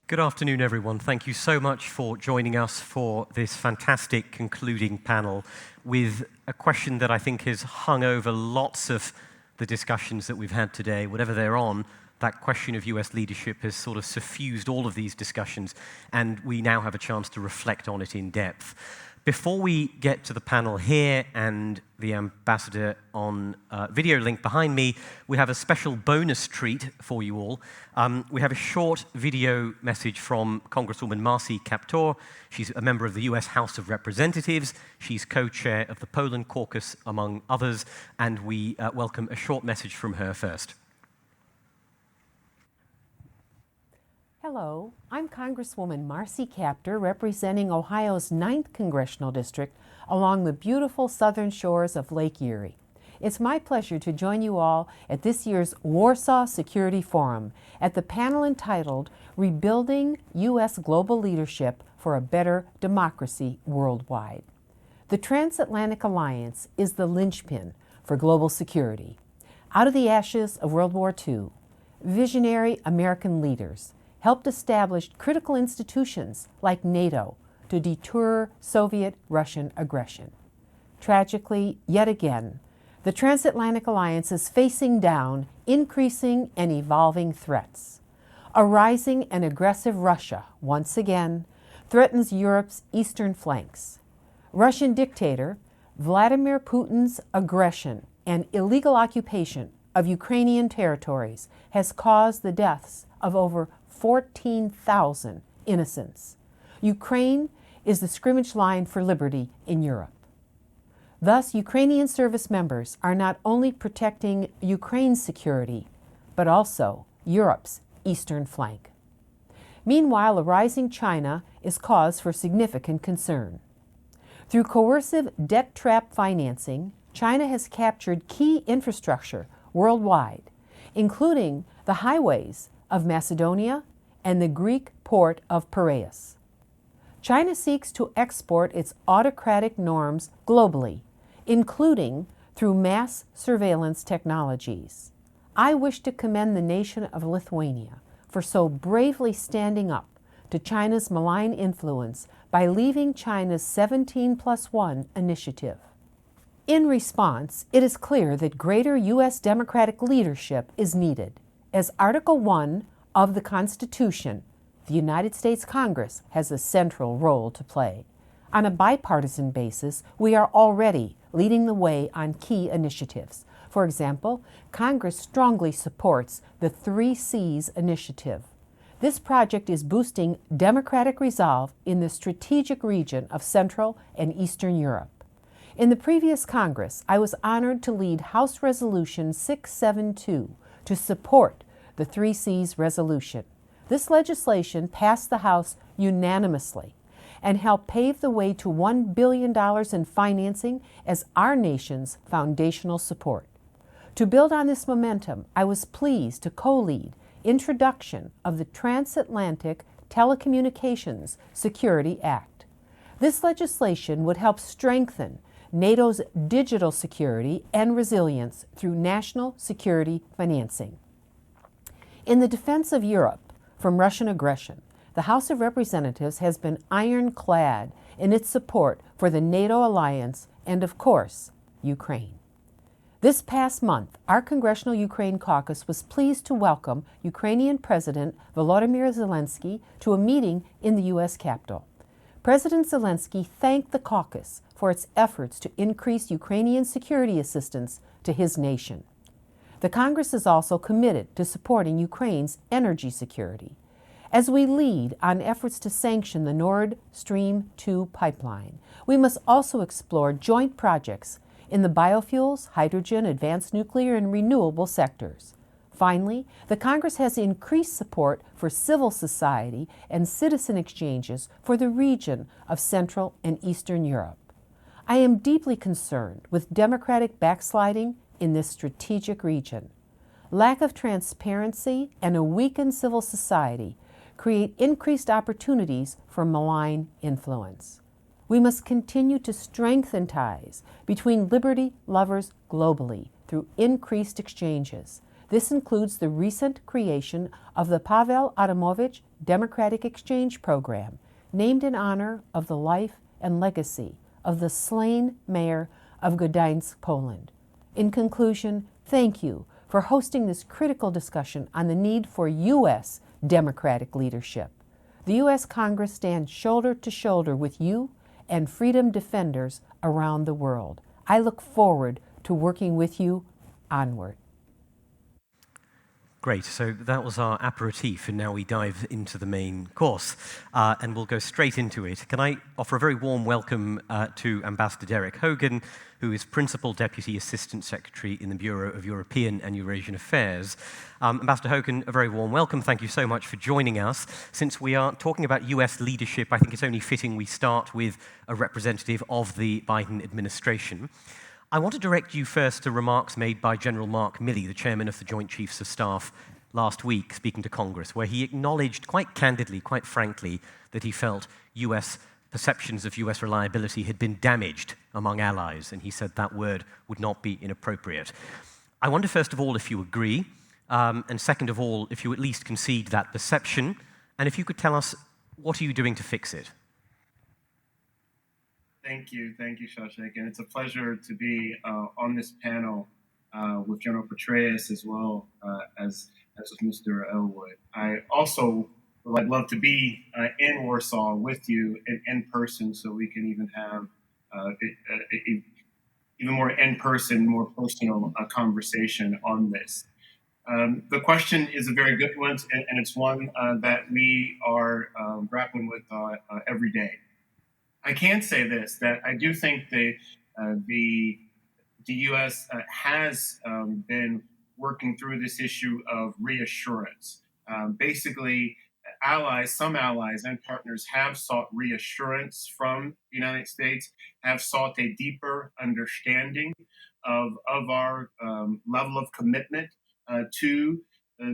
Good afternoon, everyone. Thank you so much for joining us for this fantastic concluding panel with a question that I think has hung over lots of the discussions that we've had today. Whatever they're on, that question of US leadership has sort of suffused all of these discussions, and we now have a chance to reflect on it in depth. Before we get to the panel here and the ambassador on video link behind me, we have a special bonus treat for you all. We have a short video message from Congresswoman Marcy Kaptur. She's a member of the US House of Representatives. She's co-chair of the Poland Caucus, among others, and we welcome a short message from her first. Hello, I'm Congresswoman Marcy Kaptur, representing Ohio's 9th Congressional District along the beautiful southern shores of Lake Erie. It's my pleasure to join you all at this year's Warsaw Security Forum at the panel entitled Rebuilding U.S. Global Leadership for a Better Democracy Worldwide. The Transatlantic Alliance is the linchpin for global security. Out of the ashes of World War II, visionary American leaders helped establish critical institutions like NATO to deter Soviet-Russian aggression. Tragically, yet again, the Transatlantic Alliance is facing down increasing and evolving threats. A rising and aggressive Russia, once again, threatens Europe's eastern flanks. Russian dictator Vladimir Putin's aggression and illegal occupation of Ukrainian territories has caused the deaths of over 14,000 innocents. Ukraine is the scrimmage line for liberty in Europe. Thus, Ukrainian service members are not only protecting Ukraine's security, but also Europe's eastern flank. Meanwhile, a rising China is cause for significant concern. Through coercive debt trap financing, China has captured key infrastructure worldwide, including the highways of Macedonia and the Greek port of Piraeus. China seeks to export its autocratic norms globally, including through mass surveillance technologies. I wish to commend the nation of Lithuania for so bravely standing up to China's malign influence by leaving China's 17+1 initiative. In response, it is clear that greater U.S. democratic leadership is needed. As Article 1 of the Constitution, the United States Congress has a central role to play. On a bipartisan basis, we are already leading the way on key initiatives. For example, Congress strongly supports the 3 Cs initiative. This project is boosting democratic resolve in the strategic region of Central and Eastern Europe. In the previous Congress, I was honored to lead House Resolution 672 to support the 3 Cs resolution. This legislation passed the House unanimously and helped pave the way to $1 billion in financing as our nation's foundational support. To build on this momentum, I was pleased to co-lead introduction of the Transatlantic Telecommunications Security Act. This legislation would help strengthen NATO's digital security and resilience through national security financing. In the defense of Europe from Russian aggression, the House of Representatives has been ironclad in its support for the NATO alliance and, of course, Ukraine. This past month, our Congressional Ukraine Caucus was pleased to welcome Ukrainian President Volodymyr Zelensky to a meeting in the U.S. Capitol. President Zelensky thanked the caucus for its efforts to increase Ukrainian security assistance to his nation. The Congress is also committed to supporting Ukraine's energy security. As we lead on efforts to sanction the Nord Stream 2 pipeline, we must also explore joint projects in the biofuels, hydrogen, advanced nuclear, and renewable sectors. Finally, the Congress has increased support for civil society and citizen exchanges for the region of Central and Eastern Europe. I am deeply concerned with democratic backsliding in this strategic region. Lack of transparency and a weakened civil society create increased opportunities for malign influence. We must continue to strengthen ties between liberty lovers globally through increased exchanges. This includes the recent creation of the Pavel Adamovich Democratic Exchange Program, named in honor of the life and legacy of the slain mayor of Gdańsk, Poland. In conclusion, thank you for hosting this critical discussion on the need for U.S. democratic leadership. The U.S. Congress stands shoulder to shoulder with you and freedom defenders around the world. I look forward to working with you onward. Great, so that was our aperitif, and now we dive into the main course, and we'll go straight into it. Can I offer a very warm welcome to Ambassador Derek Hogan, who is Principal Deputy Assistant Secretary in the Bureau of European and Eurasian Affairs. Ambassador Hogan, a very warm welcome. Thank you so much for joining us. Since we are talking about US leadership, I think it's only fitting we start with a representative of the Biden administration. I want to direct you first to remarks made by General Mark Milley, the chairman of the Joint Chiefs of Staff, last week, speaking to Congress, where he acknowledged quite candidly, quite frankly, that he felt US perceptions of US reliability had been damaged among allies, and he said that word would not be inappropriate. I wonder, first of all, if you agree, and second of all, if you at least concede that perception, and if you could tell us, what are you doing to fix it? Thank you, Shashik, and it's a pleasure to be on this panel with General Petraeus as well as with Mr. Elwood. I also would love to be in Warsaw with you in person, so we can even have even more in-person, more personal conversation on this. The question is a very good one, and it's one that we are grappling with every day. I can say this, that I do think the U.S. has been working through this issue of reassurance. Basically, some allies and partners have sought reassurance from the United States, have sought a deeper understanding of our level of commitment to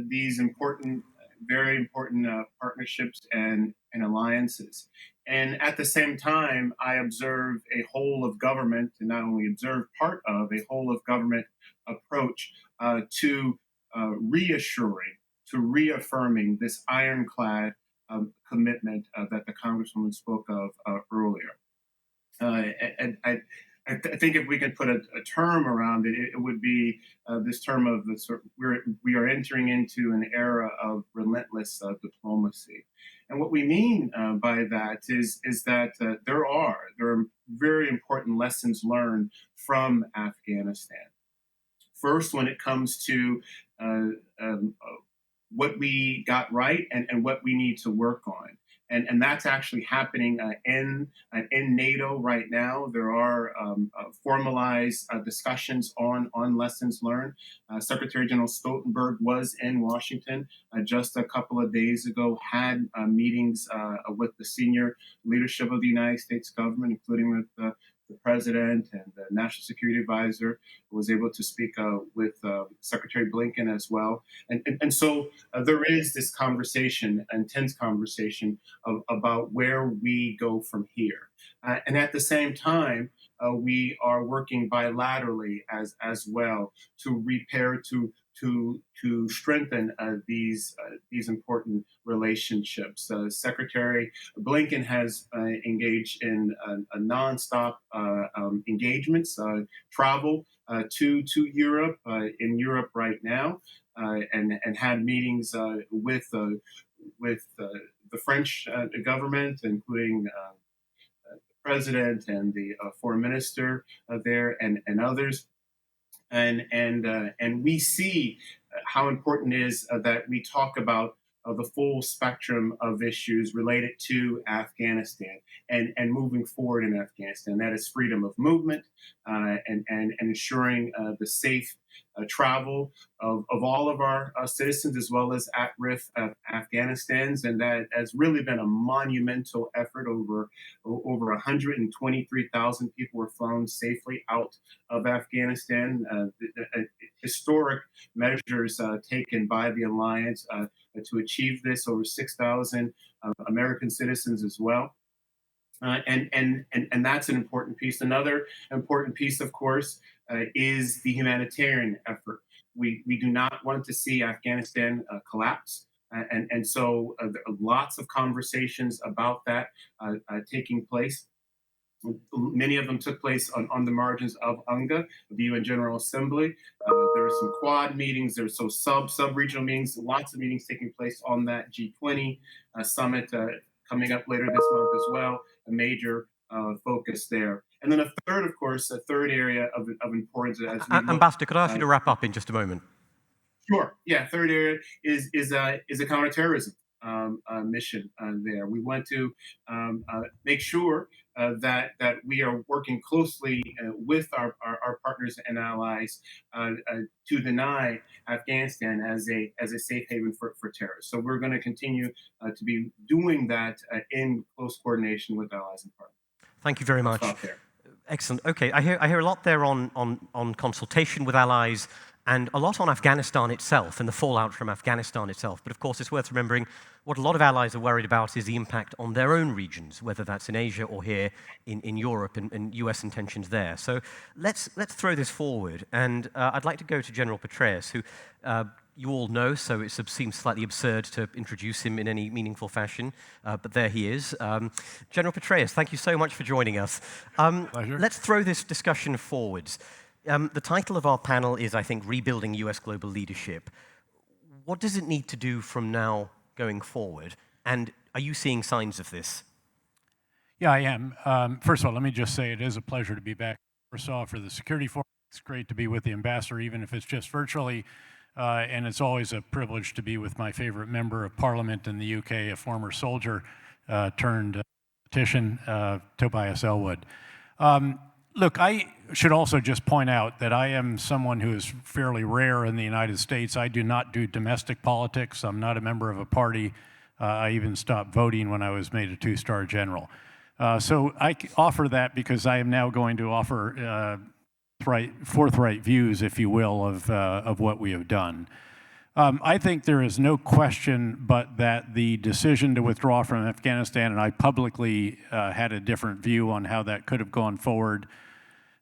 these important, very important partnerships and alliances. And at the same time, I observe a whole of government, and not only observe, part of a whole of government approach to reassuring, to reaffirming this ironclad commitment that the Congresswoman spoke of earlier. And I think if we could put a term around it, it would be this term of we are entering into an era of relentless diplomacy. And what we mean by that is that there are very important lessons learned from Afghanistan. First, when it comes to what we got right and what we need to work on. And that's actually happening in NATO right now. There are formalized discussions on lessons learned. Secretary General Stoltenberg was in Washington just a couple of days ago, had meetings with the senior leadership of the United States government, including with the president and the national security advisor, was able to speak with Secretary Blinken as well. And so there is this conversation, intense conversation about where we go from here. And at the same time, we are working bilaterally as well to repair, to strengthen these important relationships. Secretary Blinken has engaged in a nonstop engagements, travel to Europe, in Europe right now, and had meetings with the French government, including the president and the foreign minister there, and others. And we see how important it is that we talk about the full spectrum of issues related to Afghanistan and moving forward in Afghanistan. That is freedom of movement and ensuring the safe travel of all of our citizens, as well as at-risk Afghanistans. And that has really been a monumental effort. Over 123,000 people were flown safely out of Afghanistan. Historic measures taken by the alliance to achieve this. Over 6,000 American citizens as well. And that's an important piece. Another important piece, of course, is the humanitarian effort. We do not want to see Afghanistan collapse. And so there are lots of conversations about that taking place. Many of them took place on the margins of UNGA, the UN General Assembly. There were some quad meetings, there's so sub-regional meetings, lots of meetings taking place on that G20 summit coming up later this month as well, a major focus there. And then a third, of course, a third area of importance as we look, Ambassador, could I ask you to wrap up in just a moment? Sure. Yeah. Third area is a counterterrorism mission there. We want to make sure that we are working closely with our partners and allies to deny Afghanistan as a safe haven for terrorists. So we're going to continue to be doing that in close coordination with allies and partners. Thank you very much. I'll stop there. Excellent. Okay, I hear a lot there on consultation with allies, and a lot on Afghanistan itself and the fallout from Afghanistan itself. But of course, it's worth remembering what a lot of allies are worried about is the impact on their own regions, whether that's in Asia or here in Europe and US intentions there. So let's throw this forward. And I'd like to go to General Petraeus, who you all know, so it seems slightly absurd to introduce him in any meaningful fashion, but there he is. General Petraeus, thank you so much for joining us. Pleasure. Let's throw this discussion forwards. The title of our panel is, I think, Rebuilding US Global Leadership. What does it need to do from now going forward? And are you seeing signs of this? Yeah, I am. First of all, let me just say it is a pleasure to be back in Warsaw for the Security Forum. It's great to be with the ambassador, even if it's just virtually. And it's always a privilege to be with my favorite member of parliament in the UK, a former soldier turned politician, Tobias Ellwood. Look, I should also just point out that I am someone who is fairly rare in the United States. I do not do domestic politics. I'm not a member of a party. I even stopped voting when I was made a two-star general. So I offer that because I am now going to offer forthright views, if you will, of what we have done. I think there is no question but that the decision to withdraw from Afghanistan, and I publicly had a different view on how that could have gone forward.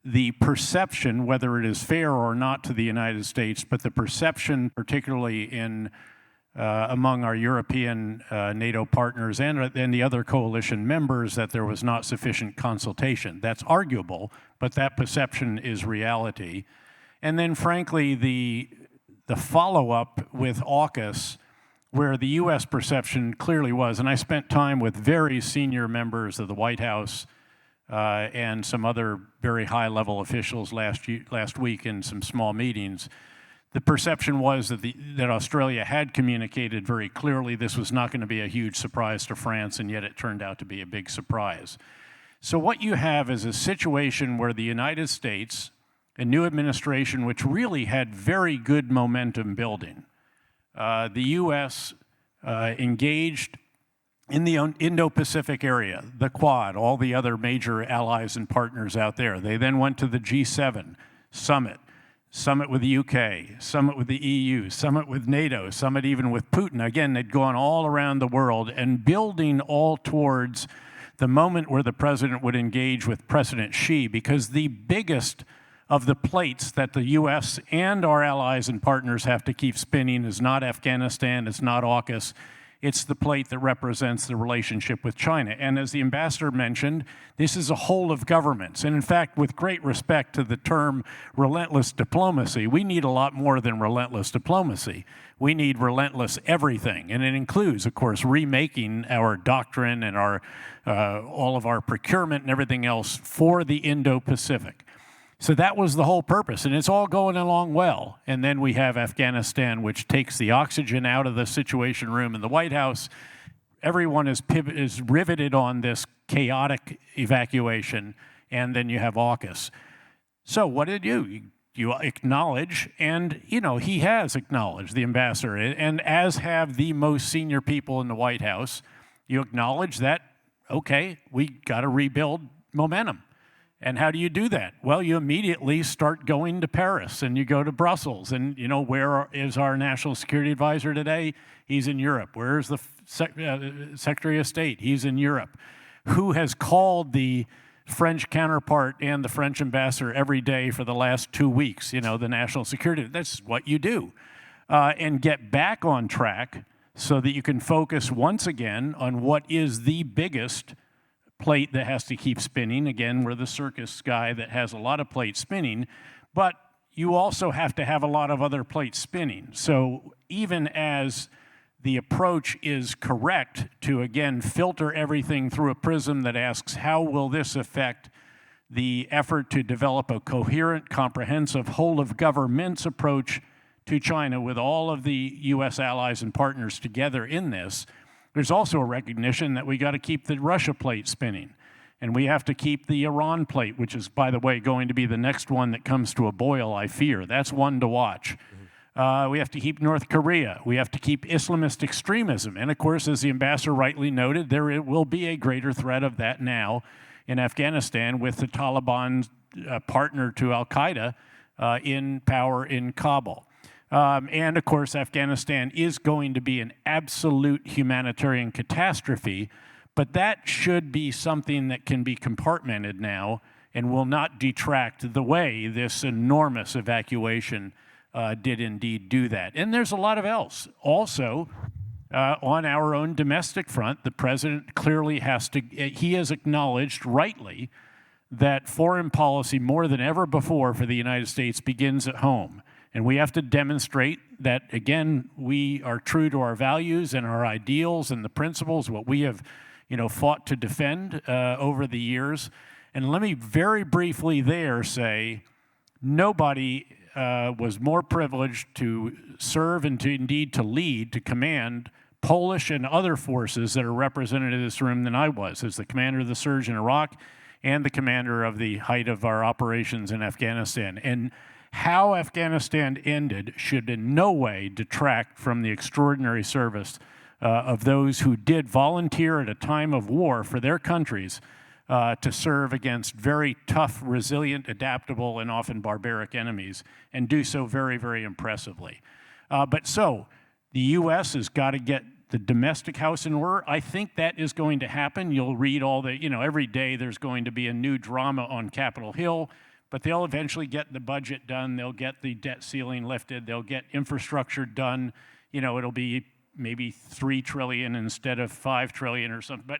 The perception, whether it is fair or not to the United States, but the perception, particularly in among our European NATO partners and the other coalition members, that there was not sufficient consultation. That's arguable, but that perception is reality. And then, frankly, the follow-up with AUKUS, where the U.S. perception clearly was, and I spent time with very senior members of the White House and some other very high-level officials last week in some small meetings. The perception was that Australia had communicated very clearly this was not going to be a huge surprise to France, and yet it turned out to be a big surprise. So what you have is a situation where the United States, a new administration which really had very good momentum building, the U.S. Engaged in the Indo-Pacific area, the Quad, all the other major allies and partners out there. They then went to the G7 summit with the UK, summit with the EU, summit with NATO, summit even with Putin. Again, they'd gone all around the world and building all towards the moment where the president would engage with President Xi, because the biggest of the plates that the U.S. and our allies and partners have to keep spinning is not Afghanistan, it's not AUKUS, it's the plate that represents the relationship with China. And as the ambassador mentioned, this is a whole of governments. And in fact, with great respect to the term relentless diplomacy, we need a lot more than relentless diplomacy. We need relentless everything. And it includes, of course, remaking our doctrine and our all of our procurement and everything else for the Indo-Pacific. So that was the whole purpose, and it's all going along well. And then we have Afghanistan, which takes the oxygen out of the Situation Room in the White House. Everyone is riveted on this chaotic evacuation, and then you have AUKUS. So what did you acknowledge, and he has acknowledged, the ambassador, and as have the most senior people in the White House, you acknowledge that, okay, we got to rebuild momentum. And how do you do that? Well, you immediately start going to Paris and you go to Brussels. And, where is our national security advisor today? He's in Europe. Where's the Secretary of State? He's in Europe. Who has called the French counterpart and the French ambassador every day for the last 2 weeks? The national security. That's what you do. And get back on track so that you can focus once again on what is the biggest plate that has to keep spinning. Again, we're the circus guy that has a lot of plates spinning, but you also have to have a lot of other plates spinning. So even as the approach is correct to, again, filter everything through a prism that asks, how will this affect the effort to develop a coherent, comprehensive, whole-of-governments approach to China with all of the U.S. allies and partners together in this, there's also a recognition that we got to keep the Russia plate spinning. And we have to keep the Iran plate, which is, by the way, going to be the next one that comes to a boil, I fear. That's one to watch. We have to keep North Korea. We have to keep Islamist extremism. And of course, as the ambassador rightly noted, there will be a greater threat of that now in Afghanistan with the Taliban partner to al-Qaeda in power in Kabul. And of course, Afghanistan is going to be an absolute humanitarian catastrophe, but that should be something that can be compartmented now and will not detract the way this enormous evacuation did indeed do that. And there's a lot of else. Also, on our own domestic front, the president clearly he has acknowledged rightly that foreign policy more than ever before for the United States begins at home. And we have to demonstrate that, again, we are true to our values and our ideals and the principles, what we have, fought to defend over the years. And let me very briefly there say, nobody was more privileged to serve and to indeed to lead, to command Polish and other forces that are represented in this room than I was, as the commander of the surge in Iraq and the commander of the height of our operations in Afghanistan. And how Afghanistan ended should in no way detract from the extraordinary service of those who did volunteer at a time of war for their countries to serve against very tough, resilient, adaptable, and often barbaric enemies, and do so very, very impressively. So the U.S. has got to get the domestic house in order. I think that is going to happen. You'll read all the, every day there's going to be a new drama on Capitol Hill, but they'll eventually get the budget done. They'll get the debt ceiling lifted. They'll get infrastructure done. It'll be maybe $3 trillion instead of $5 trillion or something, but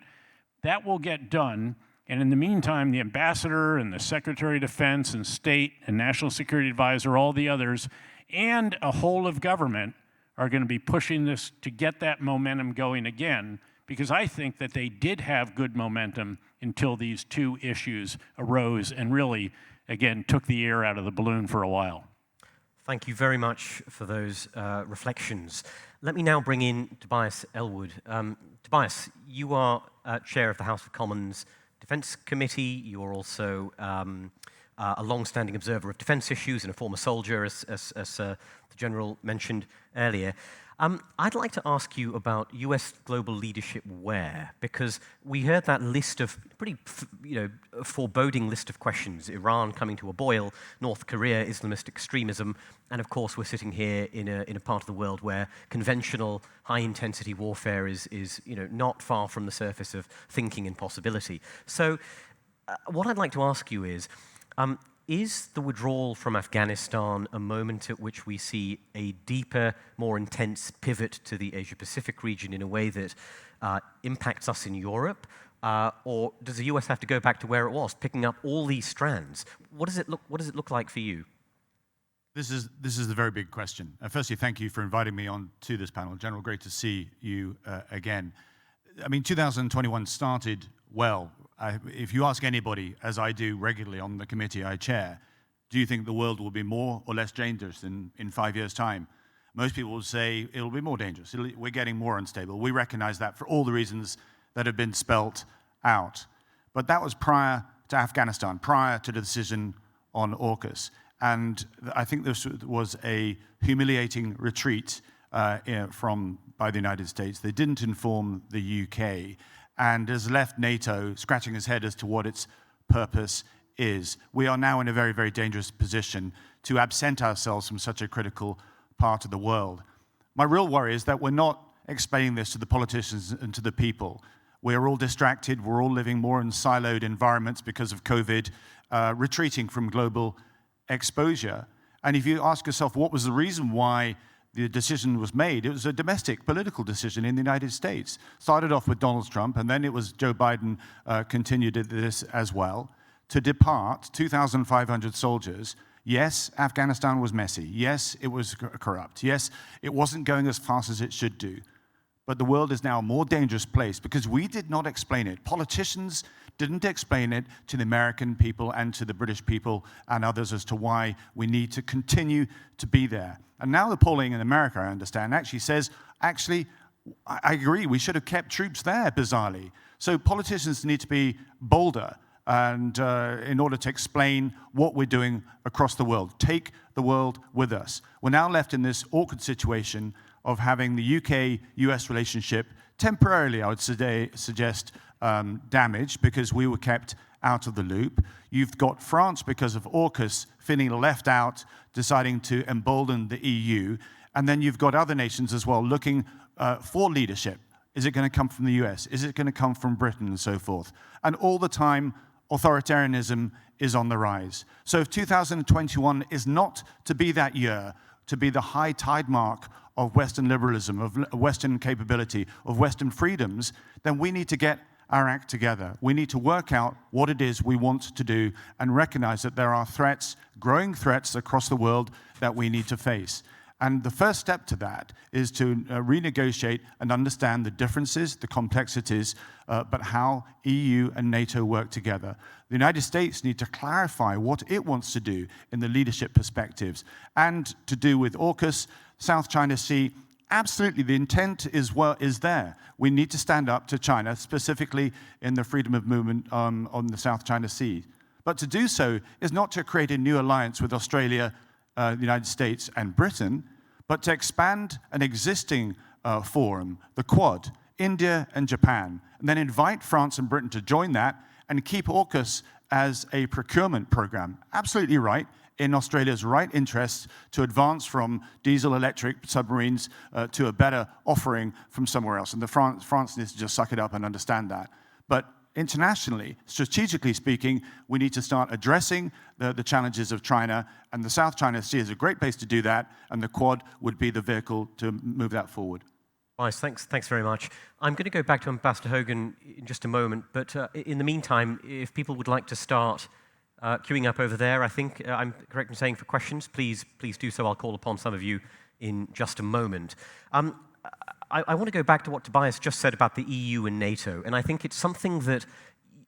that will get done. And in the meantime, the ambassador and the Secretary of Defense and State and National Security Advisor, all the others, and a whole of government are going to be pushing this to get that momentum going again, because I think that they did have good momentum until these two issues arose and really, again, took the air out of the balloon for a while. Thank you very much for those reflections. Let me now bring in Tobias Ellwood. Tobias, you are chair of the House of Commons Defense Committee. You are also a long-standing observer of defense issues and a former soldier, as the General mentioned earlier. I'd like to ask you about U.S. global leadership where, because we heard that list of pretty, foreboding list of questions: Iran coming to a boil, North Korea, Islamist extremism, and of course we're sitting here in a part of the world where conventional high-intensity warfare is not far from the surface of thinking and possibility. So, what I'd like to ask you is the withdrawal from Afghanistan a moment at which we see a deeper, more intense pivot to the Asia-Pacific region in a way that impacts us in Europe? Or does the US have to go back to where it was, picking up all these strands? What does it look like for you? This is a very big question. Firstly, thank you for inviting me on to this panel. General, great to see you again. 2021 started well. If you ask anybody, as I do regularly on the committee I chair, do you think the world will be more or less dangerous in 5 years' time? Most people will say it'll be more dangerous. We're getting more unstable. We recognize that for all the reasons that have been spelt out. But that was prior to Afghanistan, prior to the decision on AUKUS. And I think this was a humiliating retreat by the United States. They didn't inform the UK, and has left NATO scratching his head as to what its purpose is. We are now in a very, very dangerous position to absent ourselves from such a critical part of the world. My real worry is that we're not explaining this to the politicians and to the people. We're all distracted, we're all living more in siloed environments because of COVID, retreating from global exposure. And if you ask yourself, what was the reason why the decision was made, it was a domestic political decision in the United States. Started off with Donald Trump, and then it was Joe Biden continued this as well, to depart 2,500 soldiers. Yes, Afghanistan was messy. Yes, it was corrupt. Yes, it wasn't going as fast as it should do. But the world is now a more dangerous place because we did not explain it. Politicians didn't explain it to the American people and to the British people and others as to why we need to continue to be there. And now the polling in America, I understand, actually says, I agree, we should have kept troops there, bizarrely. So politicians need to be bolder and in order to explain what we're doing across the world. Take the world with us. We're now left in this awkward situation of having the UK-US relationship temporarily, I would suggest, damaged because we were kept out of the loop. You've got France, because of AUKUS, feeling left out, deciding to embolden the EU. And then you've got other nations as well looking for leadership. Is it going to come from the US? Is it going to come from Britain and so forth? And all the time, authoritarianism is on the rise. So if 2021 is not to be that year, to be the high tide mark of Western liberalism, of Western capability, of Western freedoms, then we need to get our act together. We need to work out what it is we want to do and recognize that there are threats, growing threats across the world that we need to face. And the first step to that is to renegotiate and understand the differences, the complexities, but how EU and NATO work together. The United States need to clarify what it wants to do in the leadership perspectives and to do with AUKUS, South China Sea. Absolutely, the intent is there. We need to stand up to China, specifically in the freedom of movement on the South China Sea. But to do so is not to create a new alliance with Australia, the United States and Britain, but to expand an existing forum, the Quad, India and Japan, and then invite France and Britain to join that and keep AUKUS as a procurement program. Absolutely right, in Australia's right interest to advance from diesel-electric submarines to a better offering from somewhere else. And France needs to just suck it up and understand that. But internationally, strategically speaking, we need to start addressing the challenges of China, and the South China Sea is a great place to do that, and the Quad would be the vehicle to move that forward. Nice, thanks very much. I'm going to go back to Ambassador Hogan in just a moment, but in the meantime, if people would like to start queuing up over there, I think I'm correct in saying for questions, please do so. I'll call upon some of you in just a moment. I want to go back to what Tobias just said about the EU and NATO, and I think it's something that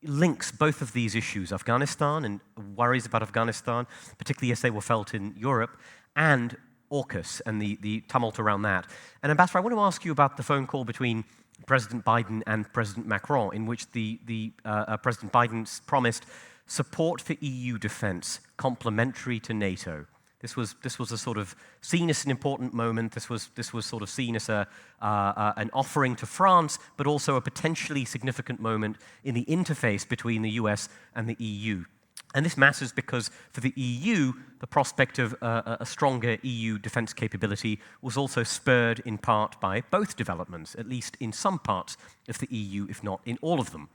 links both of these issues, Afghanistan and worries about Afghanistan, particularly as they were felt in Europe, and AUKUS and the tumult around that. And Ambassador, I want to ask you about the phone call between President Biden and President Macron, in which President Biden promised support for EU defense complementary to NATO. This was a sort of seen as an important moment. This was sort of seen as an offering to France, but also a potentially significant moment in the interface between the US and the EU. And this matters because for the EU, the prospect of a stronger EU defense capability was also spurred in part by both developments, at least in some parts of the EU, if not in all of them.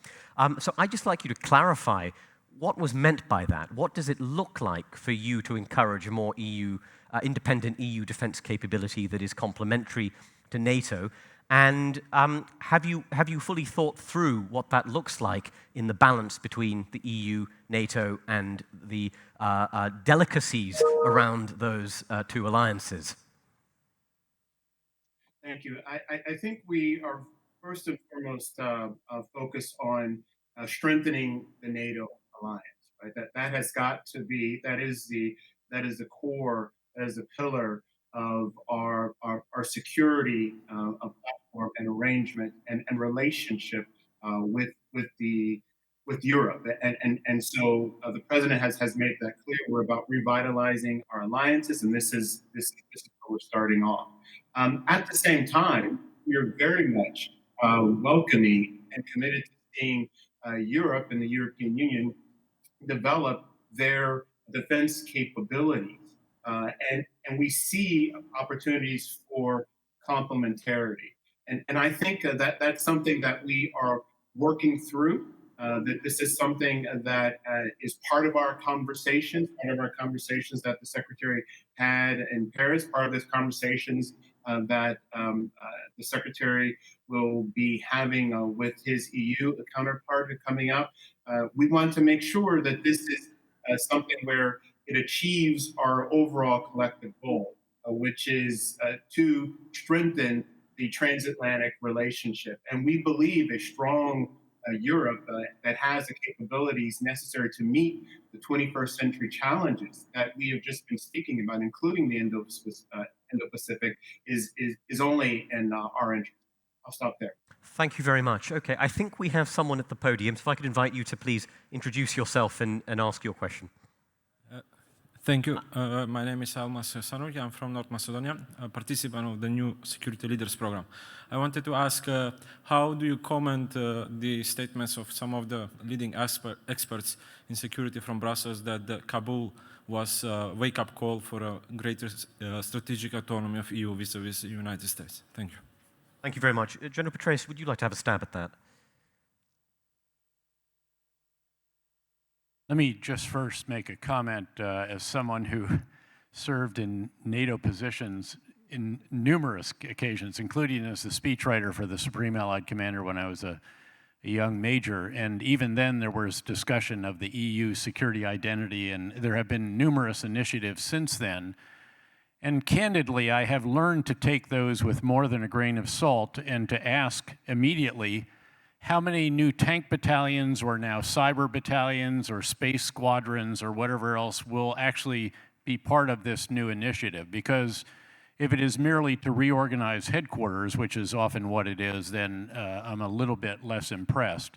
So I'd just like you to clarify what was meant by that. What does it look like for you to encourage a more independent EU defense capability that is complementary to NATO? And have you fully thought through what that looks like in the balance between the EU, NATO, and the delicacies around those two alliances? Thank you. I think we are first and foremost focused on strengthening the NATO alliance. Right? That has got to be, that is the core, that is the pillar of our security platform and arrangement and relationship with Europe. And so the president has made that clear. We're about revitalizing our alliances, and this is where we're starting off. At the same time, we are very much welcoming and committed to seeing Europe and the European Union develop their defense capabilities. And we see opportunities for complementarity. And I think that's something that we are working through. that this is something that is part of our conversations, that the Secretary had in Paris, part of these conversations that the Secretary will be having with his EU counterpart coming up. We want to make sure that this is something where it achieves our overall collective goal, which is to strengthen the transatlantic relationship. And we believe a strong Europe that has the capabilities necessary to meet the 21st century challenges that we have just been speaking about, including the Indo-Pacific, is only in our interest. I'll stop there. Thank you very much. Okay, I think we have someone at the podium, so if I could invite you to please introduce yourself and ask your question. Thank you. My name is Almas Sanuki. I'm from North Macedonia, a participant of the new Security Leaders Program. I wanted to ask, how do you comment the statements of some of the leading experts in security from Brussels that Kabul was a wake-up call for a greater strategic autonomy of EU vis-a-vis the United States? Thank you. Thank you very much. General Petraeus, would you like to have a stab at that? Let me just first make a comment as someone who served in NATO positions in numerous occasions, including as the speechwriter for the Supreme Allied Commander when I was a young major. And even then there was discussion of the EU security identity, and there have been numerous initiatives since then. And candidly, I have learned to take those with more than a grain of salt and to ask immediately, how many new tank battalions or now cyber battalions or space squadrons or whatever else will actually be part of this new initiative? Because if it is merely to reorganize headquarters, which is often what it is, then I'm a little bit less impressed.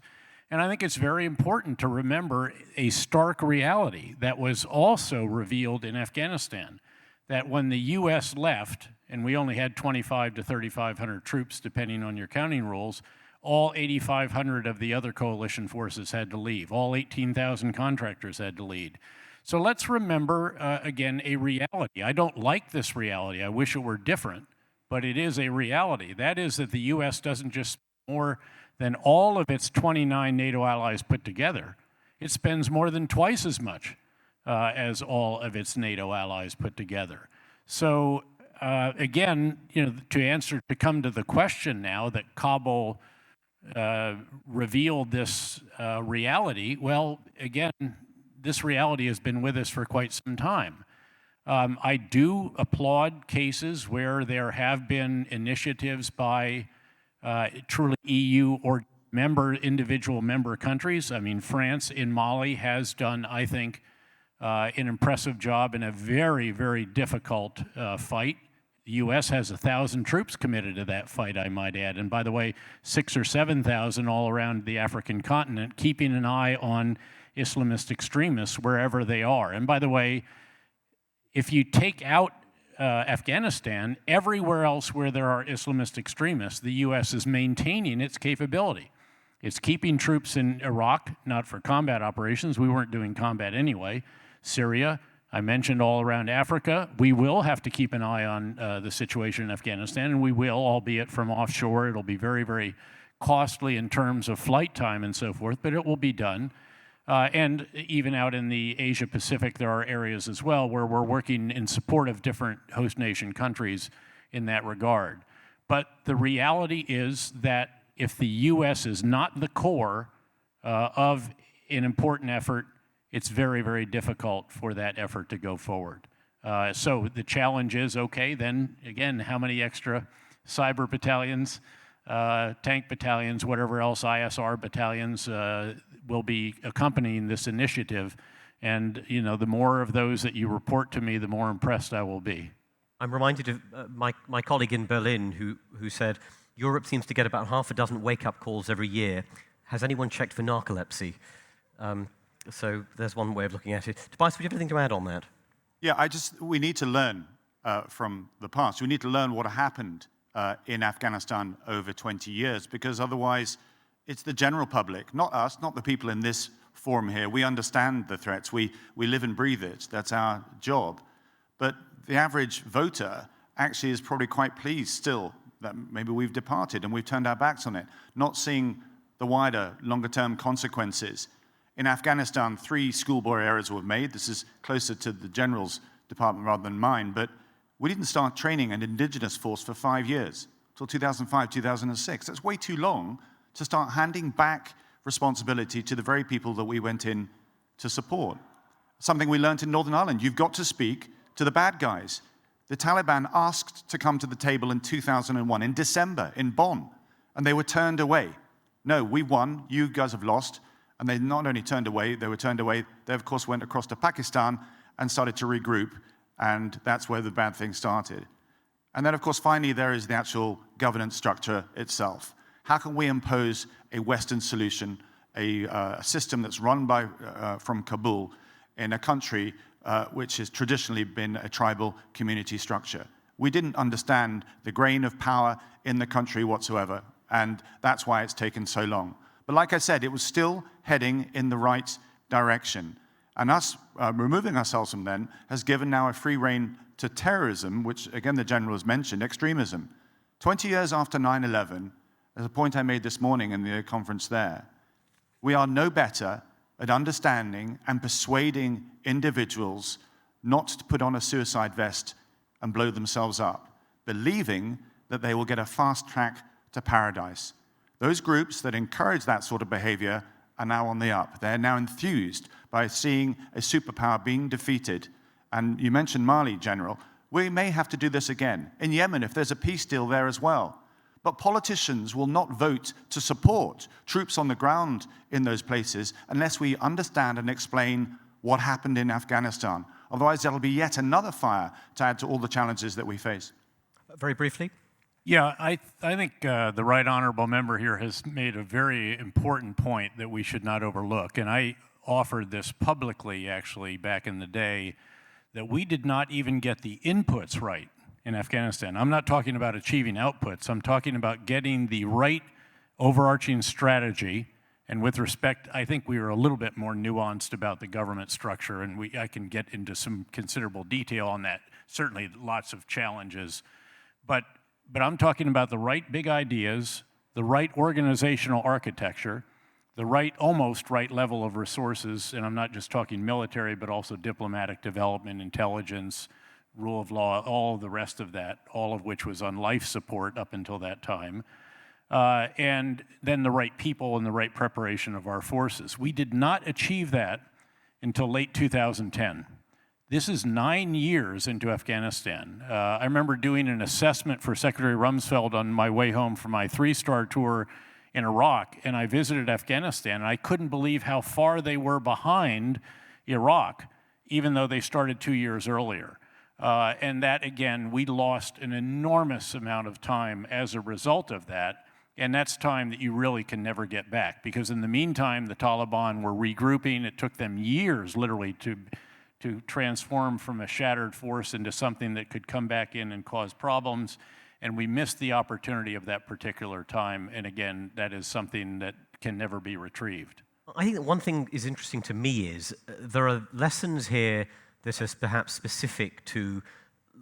And I think it's very important to remember a stark reality that was also revealed in Afghanistan, that when the US left, and we only had 2,500 to 3,500 troops, depending on your counting rules, all 8,500 of the other coalition forces had to leave. All 18,000 contractors had to leave. So let's remember, again, a reality. I don't like this reality. I wish it were different, but it is a reality. That is that the US doesn't just spend more than all of its 29 NATO allies put together. It spends more than twice as much as all of its NATO allies put together. So again, to come to the question now that Kabul revealed this reality, well, again, this reality has been with us for quite some time. I do applaud cases where there have been initiatives by truly EU or individual member countries. I mean, France in Mali has done, I think, an impressive job in a very, very difficult fight. The U.S. has 1,000 troops committed to that fight, I might add. And by the way, 6,000 or 7,000 all around the African continent, keeping an eye on Islamist extremists wherever they are. And by the way, if you take out Afghanistan, everywhere else where there are Islamist extremists, the U.S. is maintaining its capability. It's keeping troops in Iraq, not for combat operations. We weren't doing combat anyway. Syria, I mentioned all around Africa. We will have to keep an eye on the situation in Afghanistan, and we will, albeit from offshore. It'll be very, very costly in terms of flight time and so forth, but it will be done. And even out in the Asia Pacific, there are areas as well where we're working in support of different host nation countries in that regard. But the reality is that if the U.S. is not the core of an important effort, it's very, very difficult for that effort to go forward. So the challenge is, okay, then again, how many extra cyber battalions, tank battalions, whatever else, ISR battalions will be accompanying this initiative? And the more of those that you report to me, the more impressed I will be. I'm reminded of my colleague in Berlin who said, Europe seems to get about half a dozen wake-up calls every year. Has anyone checked for narcolepsy? So there's one way of looking at it. Tobias, would you have anything to add on that? Yeah, we need to learn from the past. We need to learn what happened in Afghanistan over 20 years, because otherwise it's the general public, not us, not the people in this forum here. We understand the threats. We live and breathe it. That's our job. But the average voter actually is probably quite pleased still that maybe we've departed and we've turned our backs on it, not seeing the wider, longer-term consequences. In Afghanistan, 3 schoolboy errors were made. This is closer to the general's department rather than mine, but we didn't start training an indigenous force for 5 years, till 2005, 2006. That's way too long to start handing back responsibility to the very people that we went in to support. Something we learned in Northern Ireland, you've got to speak to the bad guys. The Taliban asked to come to the table in 2001, in December, in Bonn, and they were turned away. No, we won, you guys have lost. And they not only turned away, they were turned away, they of course went across to Pakistan and started to regroup, and that's where the bad thing started. And then of course finally there is the actual governance structure itself. How can we impose a Western solution, a system that's run by, from Kabul in a country which has traditionally been a tribal community structure? We didn't understand the grain of power in the country whatsoever, and that's why it's taken so long. But like I said, it was still heading in the right direction. And us removing ourselves from them has given now a free rein to terrorism, which again the general has mentioned, extremism. 20 years after 9/11, there's a point I made this morning in the conference there, we are no better at understanding and persuading individuals not to put on a suicide vest and blow themselves up, believing that they will get a fast track to paradise. Those groups that encourage that sort of behavior are now on the up. They're now enthused by seeing a superpower being defeated. And you mentioned Mali, General. We may have to do this again. In Yemen, if there's a peace deal there as well. But politicians will not vote to support troops on the ground in those places unless we understand and explain what happened in Afghanistan. Otherwise, there'll be yet another fire to add to all the challenges that we face. Very briefly. Yeah, I think the right honorable member here has made a very important point that we should not overlook. And I offered this publicly, actually, back in the day, that we did not even get the inputs right in Afghanistan. I'm not talking about achieving outputs. I'm talking about getting the right overarching strategy. And with respect, I think we were a little bit more nuanced about the government structure, and I can get into some considerable detail on that. Certainly lots of challenges. But I'm talking about the right big ideas, the right organizational architecture, the right, almost right level of resources, and I'm not just talking military, but also diplomatic development, intelligence, rule of law, all the rest of that, all of which was on life support up until that time. And then the right people and the right preparation of our forces. We did not achieve that until late 2010. This is 9 years into Afghanistan. I remember doing an assessment for Secretary Rumsfeld on my way home from my 3-star tour in Iraq, and I visited Afghanistan, and I couldn't believe how far they were behind Iraq, even though they started 2 years earlier. And that, again, we lost an enormous amount of time as a result of that, and that's time that you really can never get back, because in the meantime, the Taliban were regrouping. It took them years, literally, to transform from a shattered force into something that could come back in and cause problems. And we missed the opportunity of that particular time. And again, that is something that can never be retrieved. I think that one thing is interesting to me is there are lessons here that are perhaps specific to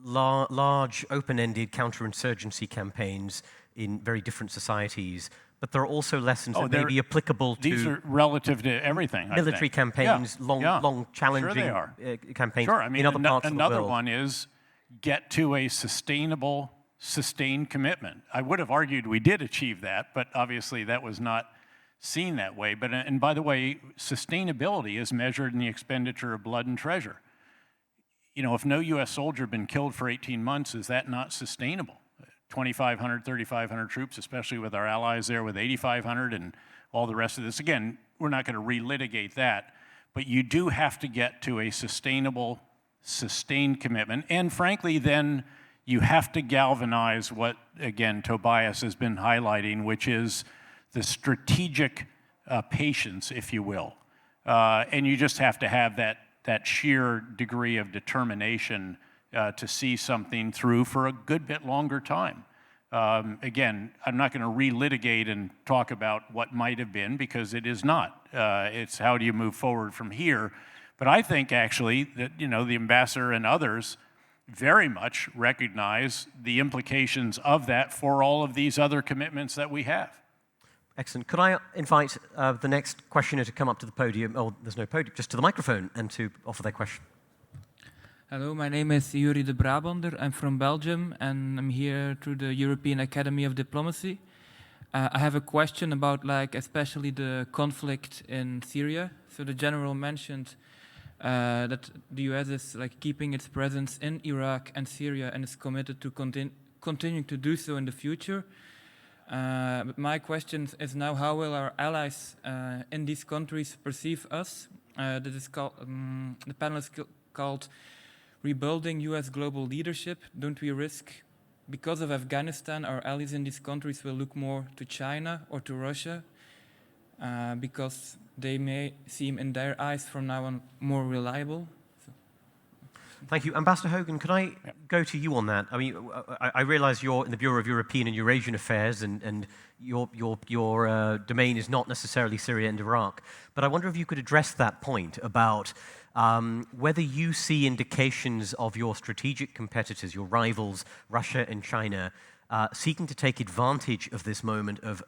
large, open-ended counterinsurgency campaigns in very different societies. But there are also lessons that may be applicable to... These are relative to everything, military campaigns, long challenging campaigns sure. I mean, in other parts of the world. Another one is get to a sustainable, sustained commitment. I would have argued we did achieve that, but obviously that was not seen that way. But, and by the way, sustainability is measured in the expenditure of blood and treasure. You know, if no U.S. soldier had been killed for 18 months, is that not sustainable? 2,500, 3,500 troops, especially with our allies there with 8,500 and all the rest of this. Again, we're not going to relitigate that, but you do have to get to a sustainable, sustained commitment. And frankly, then you have to galvanize what, again, Tobias has been highlighting, which is the strategic patience, if you will. And you just have to have that sheer degree of determination to see something through for a good bit longer time. Again, I'm not going to relitigate and talk about what might have been, because it is not. It's how do you move forward from here. But I think actually that, you know, the ambassador and others very much recognize the implications of that for all of these other commitments that we have. Excellent. Could I invite the next questioner to come up to the podium? Oh, there's no podium, just to the microphone, and to offer their question. Hello, my name is Yuri de Brabander. I'm from Belgium, and I'm here through the European Academy of Diplomacy. I have a question about, especially the conflict in Syria. So the general mentioned that the U.S. is keeping its presence in Iraq and Syria and is committed to continuing to do so in the future. But my question is now, how will our allies in these countries perceive us? That is called, the panel is called Rebuilding U.S. Global Leadership. Don't we risk, because of Afghanistan, our allies in these countries will look more to China or to Russia because they may seem in their eyes from now on more reliable? Thank you. Ambassador Hogan, could I go to you on that? I mean, I realize you're in the Bureau of European and Eurasian Affairs, and your domain is not necessarily Syria and Iraq. But I wonder if you could address that point about whether you see indications of your strategic competitors, your rivals, Russia and China, seeking to take advantage of this moment of,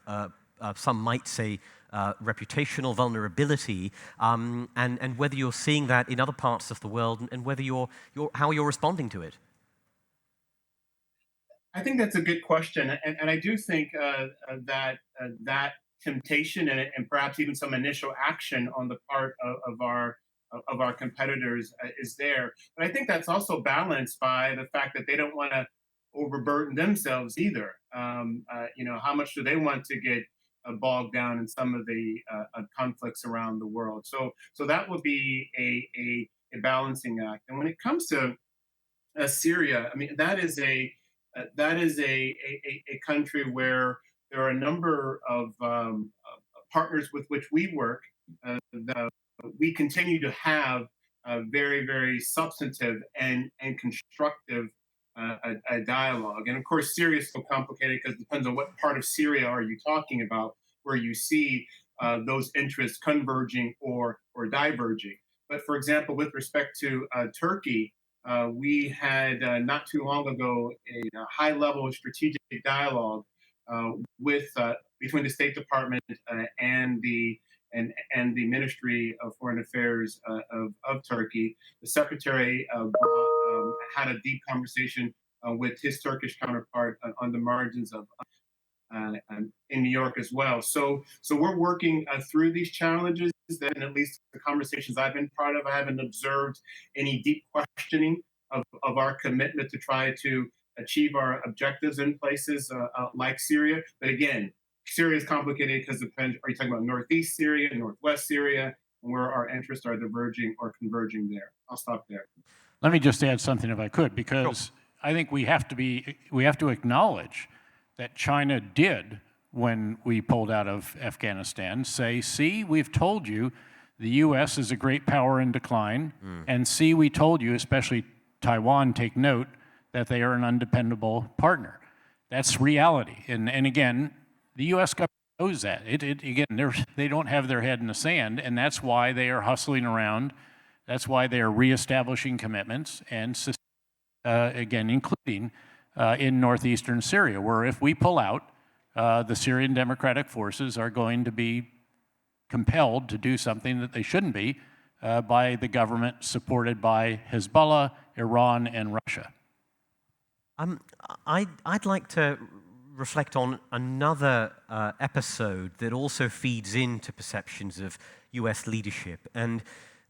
some might say, reputational vulnerability, and whether you're seeing that in other parts of the world, and whether how you're responding to it. I think that's a good question, and I do think that that temptation and perhaps even some initial action on the part of our competitors is there. But I think that's also balanced by the fact that they don't want to overburden themselves either. How much do they want to get bogged down in some of the conflicts around the world? So that would be a balancing act. And when it comes to Syria, I mean, that is a country where there are a number of partners with which we work that we continue to have very, very substantive and constructive a dialogue. And of course, Syria is so complicated because it depends on what part of Syria are you talking about, where you see those interests converging or diverging. But for example, with respect to Turkey, we had not too long ago a high-level strategic dialogue between the State Department and the Ministry of Foreign Affairs of Turkey. The Secretary had a deep conversation with his Turkish counterpart on the margins of in New York as well. So we're working through these challenges. And at least the conversations I've been part of, I haven't observed any deep questioning of our commitment to try to achieve our objectives in places like Syria. But again, Syria is complicated because are you talking about Northeast Syria, Northwest Syria, and where our interests are diverging or converging there? I'll stop there. Let me just add something if I could, because I think we have to acknowledge that China did, when we pulled out of Afghanistan, say, see, we've told you the U.S. is a great power in decline, and see, we told you, especially Taiwan, take note, that they are an undependable partner. That's reality. And again, the U.S. government knows that. Again, they don't have their head in the sand, and that's why they are hustling around. That's why they are reestablishing commitments, and again, including in northeastern Syria, where if we pull out, the Syrian Democratic Forces are going to be compelled to do something that they shouldn't be by the government supported by Hezbollah, Iran, and Russia. I'd like to reflect on another episode that also feeds into perceptions of U.S. leadership, and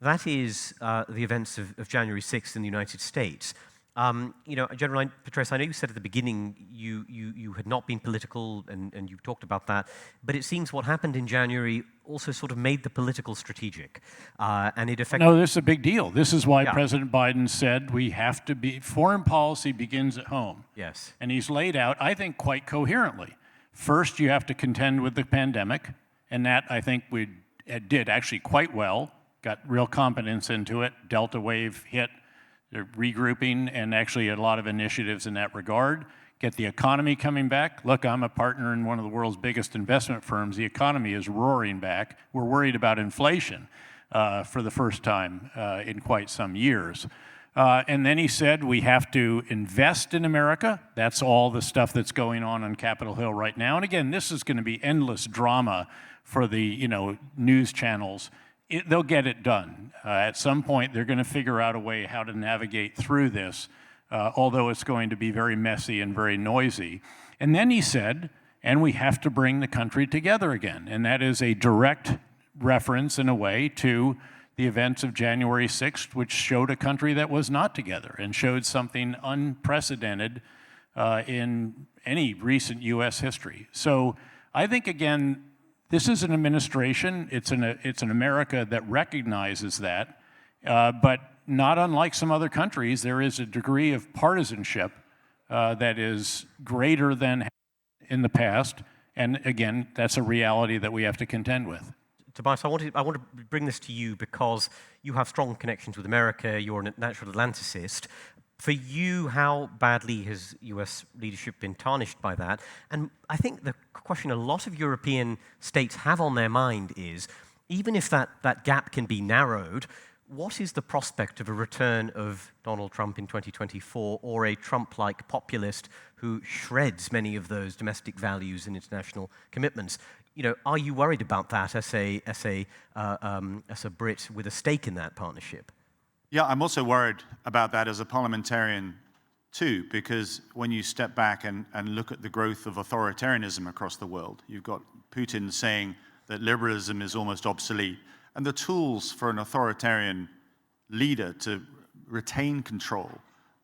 that is the events of January 6th in the United States. General Petraeus, I know you said at the beginning you had not been political, and you talked about that, but it seems what happened in January also sort of made the political strategic, and it affected... No, this is a big deal. This is why President Biden said we have to be, foreign policy begins at home. Yes. And he's laid out, I think, quite coherently. First, you have to contend with the pandemic, and that, I think, we did actually quite well, got real competence into it, Delta wave hit, they're regrouping, and actually a lot of initiatives in that regard. Get the economy coming back. Look, I'm a partner in one of the world's biggest investment firms. The economy is roaring back. We're worried about inflation for the first time in quite some years. And then he said we have to invest in America. That's all the stuff that's going on Capitol Hill right now. And again, this is going to be endless drama for the news channels. They'll get it done. At some point, they're going to figure out a way how to navigate through this, although it's going to be very messy and very noisy. And then he said, and we have to bring the country together again. And that is a direct reference, in a way, to the events of January 6th, which showed a country that was not together and showed something unprecedented in any recent U.S. history. So I think, again, this is an administration, it's an America that recognizes that, but not unlike some other countries, there is a degree of partisanship that is greater than in the past, and again, that's a reality that we have to contend with. Tobias, I want to bring this to you because you have strong connections with America, you're a natural Atlanticist. For you, how badly has US leadership been tarnished by that? And I think the question a lot of European states have on their mind is, even if that gap can be narrowed, what is the prospect of a return of Donald Trump in 2024 or a Trump-like populist who shreds many of those domestic values and international commitments? Are you worried about that as a Brit with a stake in that partnership? Yeah, I'm also worried about that as a parliamentarian too, because when you step back and look at the growth of authoritarianism across the world, you've got Putin saying that liberalism is almost obsolete, and the tools for an authoritarian leader to retain control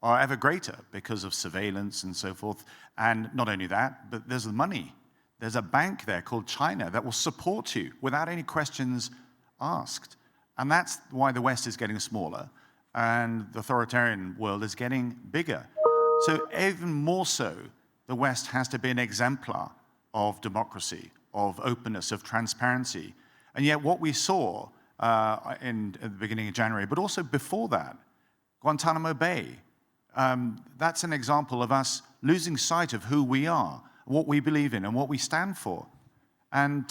are ever greater because of surveillance and so forth. And not only that, but there's the money. There's a bank there called China that will support you without any questions asked. And that's why the West is getting smaller and the authoritarian world is getting bigger. So even more so, the West has to be an exemplar of democracy, of openness, of transparency. And yet what we saw at the beginning of January, but also before that, Guantanamo Bay, that's an example of us losing sight of who we are, what we believe in, and what we stand for. And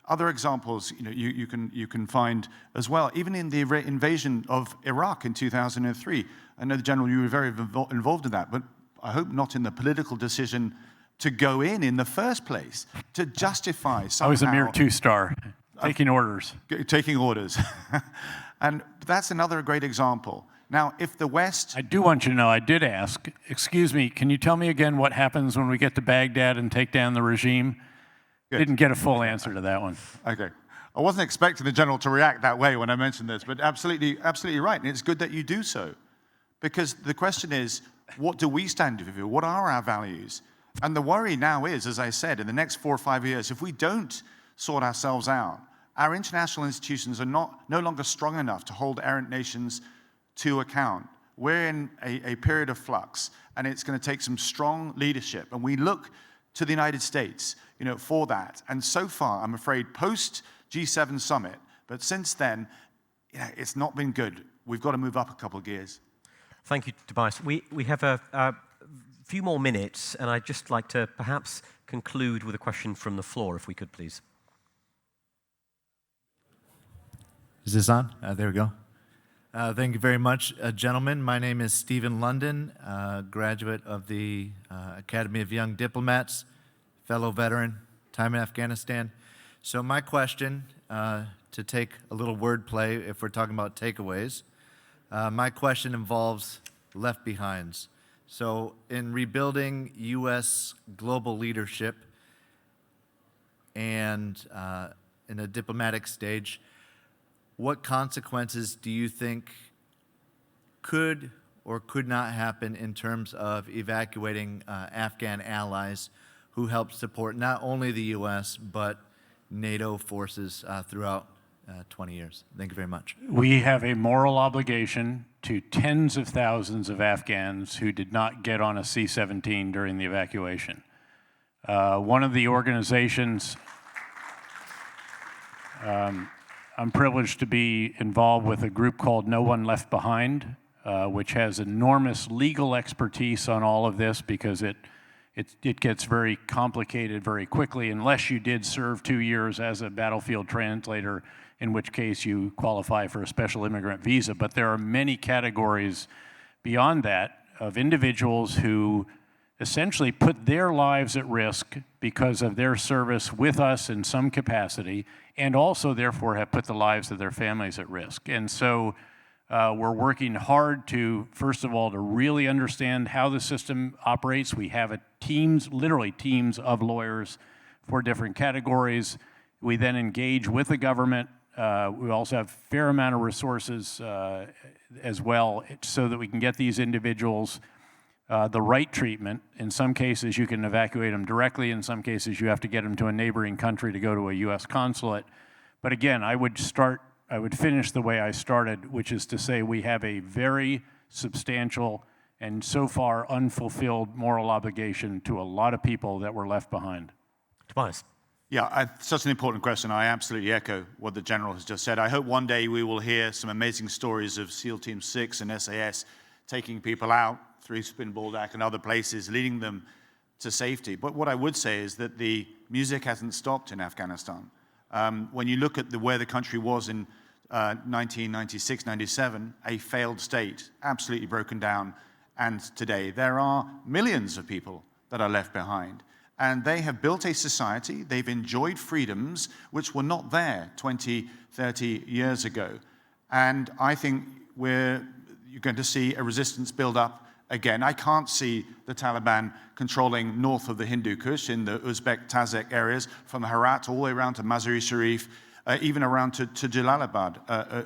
other examples, you can find as well, even in the invasion of Iraq in 2003. I know, General, you were very involved in that, but I hope not in the political decision to go in the first place, to justify somehow. I was a mere two-star, taking orders. Taking orders. And that's another great example. Now, if the West... I do want you to know, I did ask, excuse me, can you tell me again what happens when we get to Baghdad and take down the regime? Good. Didn't get a full answer to that one. Okay. I wasn't expecting the General to react that way when I mentioned this, but absolutely right. And it's good that you do so. Because the question is, what do we stand for? What are our values? And the worry now is, as I said, in the next 4 or 5 years, if we don't sort ourselves out, our international institutions are no longer strong enough to hold errant nations to account. We're in a period of flux, and it's going to take some strong leadership. And we look to the United States, for that. And so far, I'm afraid, post G7 summit, but since then, it's not been good. We've got to move up a couple of gears. Thank you, Tobias. We have a few more minutes, and I'd just like to perhaps conclude with a question from the floor, if we could, please. Is this on? There we go. Thank you very much, gentlemen. My name is Stephen London, graduate of the Academy of Young Diplomats, fellow veteran, time in Afghanistan. So my question, to take a little wordplay if we're talking about takeaways, my question involves left behinds. So in rebuilding U.S. global leadership and in a diplomatic stage, what consequences do you think could or could not happen in terms of evacuating Afghan allies who help support not only the U.S., but NATO forces throughout 20 years? Thank you very much. We have a moral obligation to tens of thousands of Afghans who did not get on a C-17 during the evacuation. One of the organizations I'm privileged to be involved with a group called No One Left Behind, which has enormous legal expertise on all of this because it gets very complicated very quickly unless you did serve 2 years as a battlefield translator, in which case you qualify for a special immigrant visa. But there are many categories beyond that, of individuals who essentially put their lives at risk because of their service with us in some capacity, and also therefore have put the lives of their families at risk. And so we're working hard to, first of all, to really understand how the system operates. We have teams, literally teams of lawyers for different categories. We then engage with the government. We also have a fair amount of resources as well, so that we can get these individuals the right treatment. In some cases, you can evacuate them directly. In some cases, you have to get them to a neighboring country to go to a U.S. consulate. But again, I would finish the way I started, which is to say we have a very substantial and so far unfulfilled moral obligation to a lot of people that were left behind. Tobias. Yeah, such an important question. I absolutely echo what the General has just said. I hope one day we will hear some amazing stories of SEAL Team 6 and SAS taking people out through Spinboldak and other places, leading them to safety. But what I would say is that the music hasn't stopped in Afghanistan. When you look at where the country was in 1996, 97, a failed state, absolutely broken down, and today there are millions of people that are left behind. And they have built a society, they've enjoyed freedoms which were not there 20, 30 years ago. And I think you're going to see a resistance build up again. I can't see the Taliban controlling north of the Hindu Kush in the Uzbek, Tazek areas, from Herat all the way around to Mazar-e Sharif, even around to Jalalabad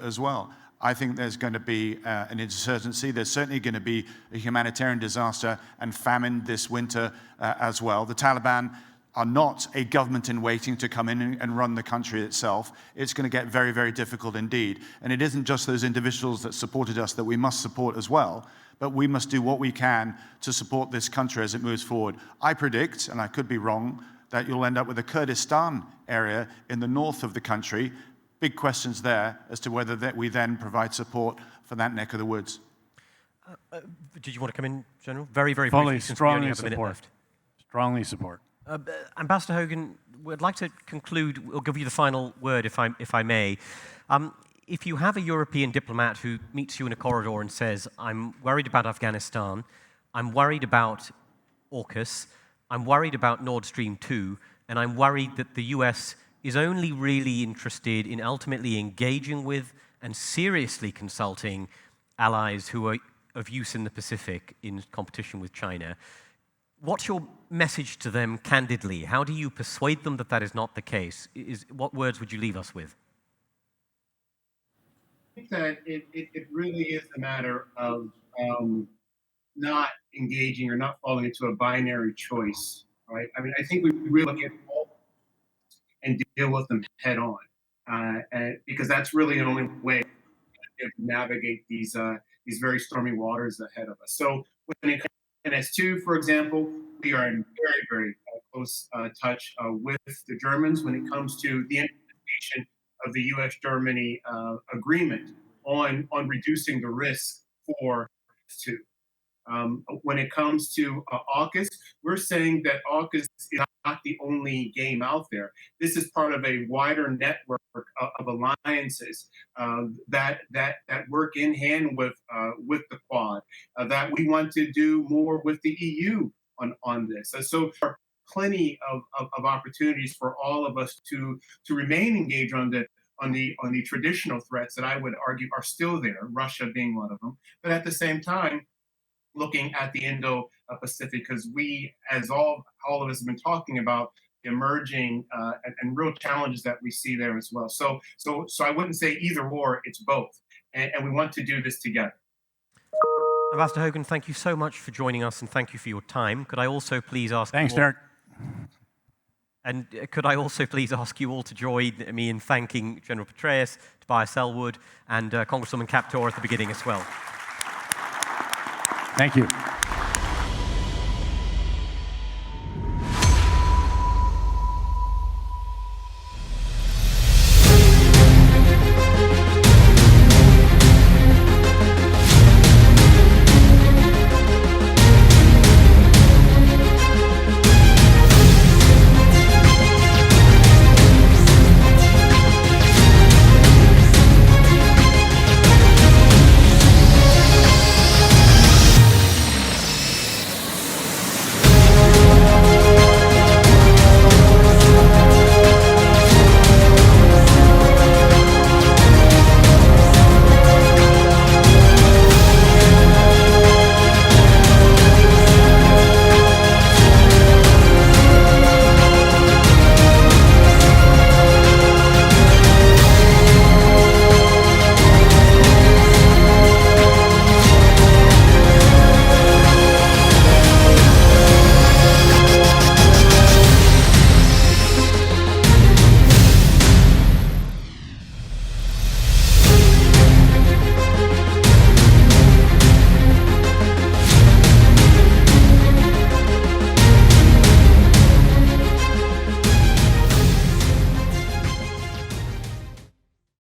as well. I think there's going to be an insurgency. There's certainly going to be a humanitarian disaster and famine this winter as well. The Taliban are not a government in waiting to come in and run the country itself. It's going to get very, very difficult indeed. And it isn't just those individuals that supported us that we must support as well, but we must do what we can to support this country as it moves forward. I predict, and I could be wrong, that you'll end up with a Kurdistan area in the north of the country. Big questions there as to whether we then provide support for that neck of the woods. Did you want to come in, General? Very, very Fully, briefly, since we only strongly have a minute support. left. Strongly support. Ambassador Hogan, we'd like to conclude. We'll give you the final word, if I may. If you have a European diplomat who meets you in a corridor and says, I'm worried about Afghanistan, I'm worried about AUKUS, I'm worried about Nord Stream 2, and I'm worried that the US is only really interested in ultimately engaging with and seriously consulting allies who are of use in the Pacific in competition with China. What's your message to them candidly? How do you persuade them that that is not the case? What words would you leave us with? I think that it really is a matter of not engaging or not falling into a binary choice, right? I mean, I think we really look at all and deal with them head on, and because that's really the only way to navigate these very stormy waters ahead of us. So when it comes to NS2, for example, we are in very, very close touch with the Germans when it comes to the implementation of the U.S.-Germany agreement on reducing the risk for NS2. When it comes to AUKUS, we're saying that AUKUS is not the only game out there. This is part of a wider network of alliances that work in hand with the Quad. That we want to do more with the EU on this. So there are plenty of opportunities for all of us to remain engaged on the traditional threats that I would argue are still there, Russia being one of them. But at the same time, looking at the Indo-Pacific, because we, as all of us have been talking about, the emerging and real challenges that we see there as well. So I wouldn't say either or, it's both. And we want to do this together. Ambassador Hogan, thank you so much for joining us and thank you for your time. Could I also please ask Thanks, Derek. And could I also please ask you all to join me in thanking General Petraeus, Tobias Ellwood, and Congresswoman Kaptur at the beginning as well. Thank you.